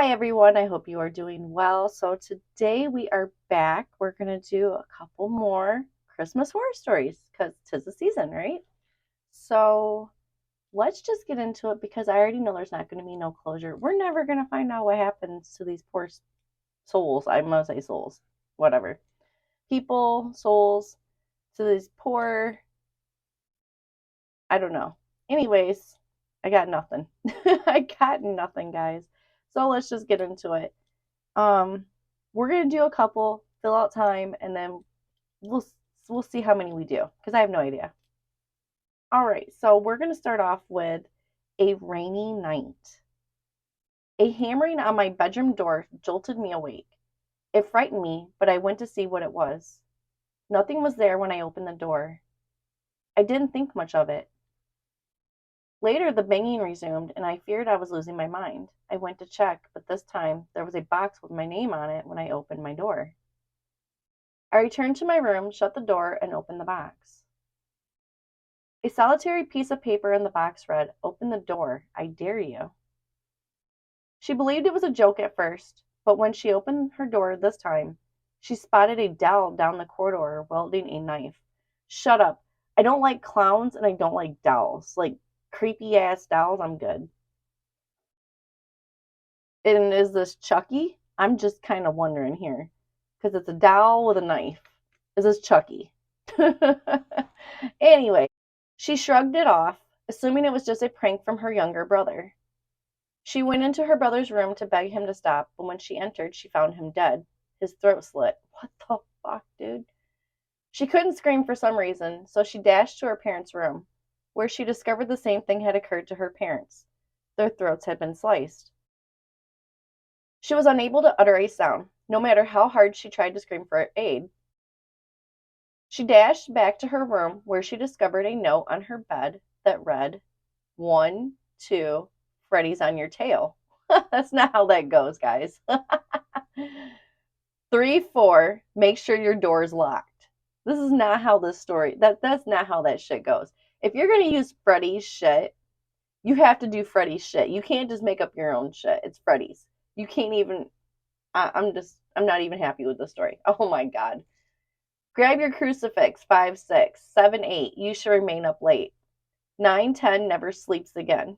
Hi everyone, I hope you are doing well. So today we are back. We're going to do a couple more Christmas horror stories because 'tis the season, right? So let's just get into it because I already know there's not going to be no closure. We're never going to find out what happens to these poor souls. I must say souls, whatever. People, souls, to these poor, I don't know. Anyways, I got nothing. I got nothing, guys. So let's just get into it. Um, we're gonna do a couple, fill out time, and then we'll we'll see how many we do because I have no idea. All right, so we're gonna start off with a rainy night. A hammering on my bedroom door jolted me awake. It frightened me, but I went to see what it was. Nothing was there when I opened the door. I didn't think much of it. Later, the banging resumed, and I feared I was losing my mind. I went to check, but this time there was a box with my name on it when I opened my door. I returned to my room, shut the door, and opened the box. A solitary piece of paper in the box read, "Open the door, I dare you." She believed it was a joke at first, but when she opened her door this time, she spotted a doll down the corridor wielding a knife. Shut up. I don't like clowns and I don't like dolls. Like creepy ass dolls, I'm good. And is this Chucky? I'm just kind of wondering here. Because it's a doll with a knife. Is this Chucky? Anyway, she shrugged it off, assuming it was just a prank from her younger brother. She went into her brother's room to beg him to stop, but when she entered, she found him dead, his throat slit. What the fuck, dude? She couldn't scream for some reason, so she dashed to her parents' room, where she discovered the same thing had occurred to her parents. Their throats had been sliced. She was unable to utter a sound, no matter how hard she tried to scream for aid. She dashed back to her room, where she discovered a note on her bed that read, 1, 2, Freddy's on your tail. That's not how that goes, guys. 3, 4, make sure your door is locked. This is not how this story, that's not how that shit goes. If you're going to use Freddy's shit, you have to do Freddy's shit. You can't just make up your own shit. It's Freddy's. You can't even, I'm not even happy with the story. Oh my God. Grab your crucifix, 5, 6, 7, 8. You should remain up late. 9, 10, never sleeps again.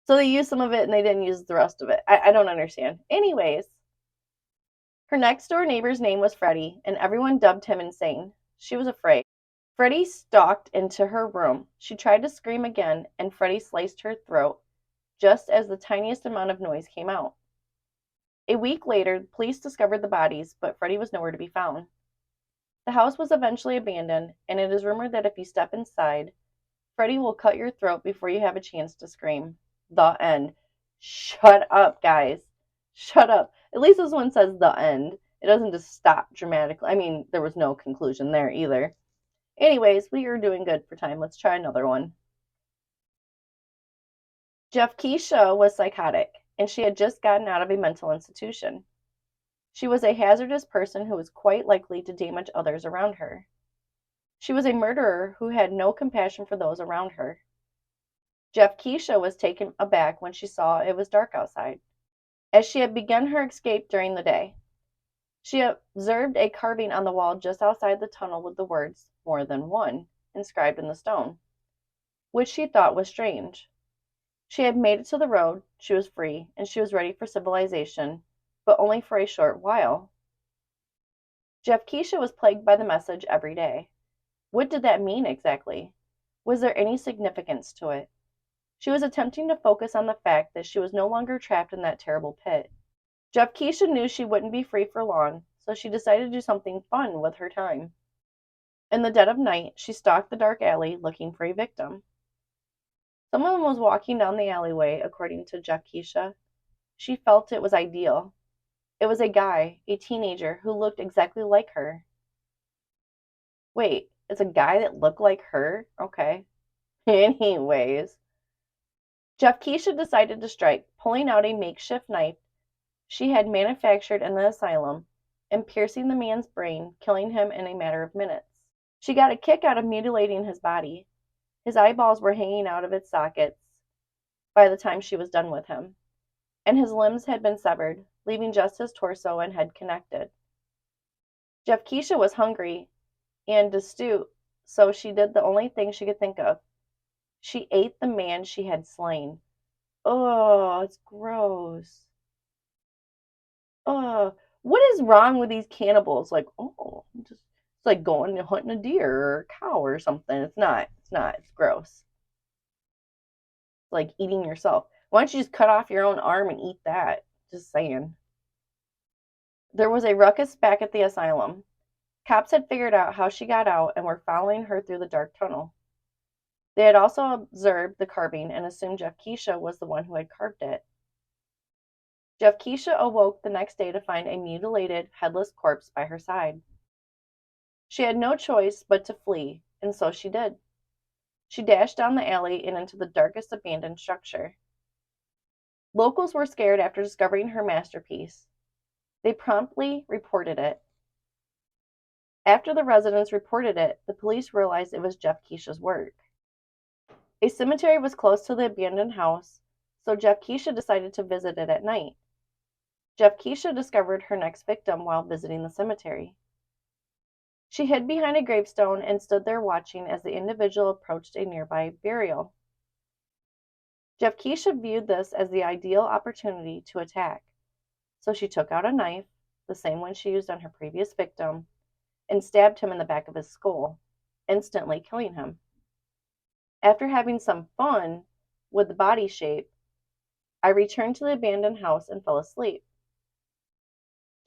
So they used some of it and they didn't use the rest of it. I don't understand. Anyways, her next door neighbor's name was Freddie, and everyone dubbed him insane. She was afraid. Freddie stalked into her room. She tried to scream again, and Freddie sliced her throat just as the tiniest amount of noise came out. A week later, police discovered the bodies, but Freddie was nowhere to be found. The house was eventually abandoned, and it is rumored that if you step inside, Freddie will cut your throat before you have a chance to scream. The end. Shut up, guys. Shut up. At least this one says the end. It doesn't just stop dramatically. I mean, there was no conclusion there either. Anyways, we are doing good for time. Let's try another one. Jeffkeisha was psychotic, and she had just gotten out of a mental institution. She was a hazardous person who was quite likely to damage others around her. She was a murderer who had no compassion for those around her. Jeffkeisha was taken aback when she saw it was dark outside, as she had begun her escape during the day. She observed a carving on the wall just outside the tunnel with the words, "More than one," inscribed in the stone, which she thought was strange. She had made it to the road, she was free, and she was ready for civilization, but only for a short while. Jeffkeisha was plagued by the message every day. What did that mean exactly? Was there any significance to it? She was attempting to focus on the fact that she was no longer trapped in that terrible pit. Jeffkeisha knew she wouldn't be free for long, so she decided to do something fun with her time. In the dead of night, she stalked the dark alley looking for a victim. Someone was walking down the alleyway, according to Jeffkeisha. She felt it was ideal. It was a guy, a teenager, who looked exactly like her. Wait, it's a guy that looked like her? Okay. Anyways, Jeffkeisha decided to strike, pulling out a makeshift knife she had manufactured in the asylum and piercing the man's brain, killing him in a matter of minutes. She got a kick out of mutilating his body. His eyeballs were hanging out of its sockets by the time she was done with him. and his limbs had been severed, leaving just his torso and head connected. Jeffkeisha was hungry and astute, so she did the only thing she could think of. She ate the man she had slain. Oh, it's gross. Oh, what is wrong with these cannibals? Like, oh, just it's like going and hunting a deer or a cow or something. It's not. It's not. It's gross. It's like eating yourself. Why don't you just cut off your own arm and eat that? Just saying. There was a ruckus back at the asylum. Cops had figured out how she got out and were following her through the dark tunnel. They had also observed the carving and assumed Jeffkeisha was the one who had carved it. Jeffkeisha awoke the next day to find a mutilated, headless corpse by her side. She had no choice but to flee, and so she did. She dashed down the alley and into the darkest abandoned structure. Locals were scared after discovering her masterpiece. They promptly reported it. After the residents reported it, the police realized it was Jeffkeisha's work. A cemetery was close to the abandoned house, so Jeffkeisha decided to visit it at night. Jeffkeisha discovered her next victim while visiting the cemetery. She hid behind a gravestone and stood there watching as the individual approached a nearby burial. Jeffkeisha viewed this as the ideal opportunity to attack, so she took out a knife, the same one she used on her previous victim, and stabbed him in the back of his skull, instantly killing him. After having some fun with the body shape, I returned to the abandoned house and fell asleep.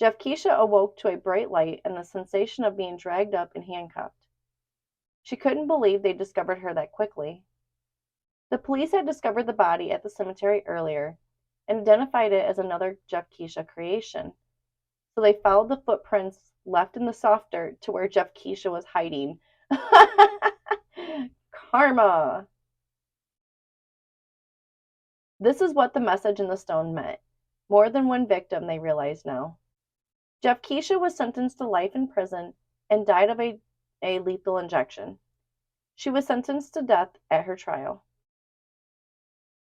Jeffkeisha awoke to a bright light and the sensation of being dragged up and handcuffed. She couldn't believe they'd discovered her that quickly. The police had discovered the body at the cemetery earlier and identified it as another Jeffkeisha creation, so they followed the footprints left in the soft dirt to where Jeffkeisha was hiding. Karma! This is what the message in the stone meant. More than one victim, they realized now. Jeffkeisha was sentenced to life in prison and died of a lethal injection. She was sentenced to death at her trial.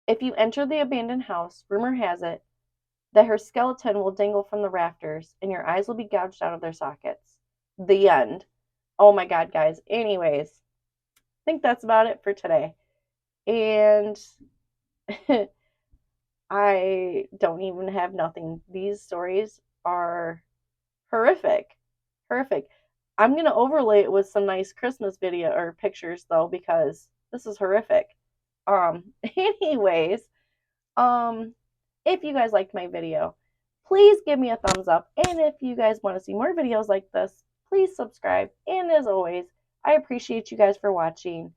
If you enter the abandoned house, rumor has it that her skeleton will dangle from the rafters and your eyes will be gouged out of their sockets. The end. Oh my god, guys. Anyways, I think that's about it for today. And I don't even have nothing. These stories are horrific. Horrific. I'm going to overlay it with some nice Christmas video or pictures though because this is horrific. Anyways, if you guys liked my video, please give me a thumbs up. And if you guys want to see more videos like this, please subscribe. And as always, I appreciate you guys for watching.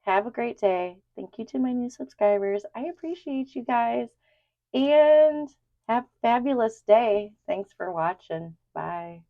Have a great day. Thank you to my new subscribers. I appreciate you guys. And have a fabulous day. Thanks for watching. Bye.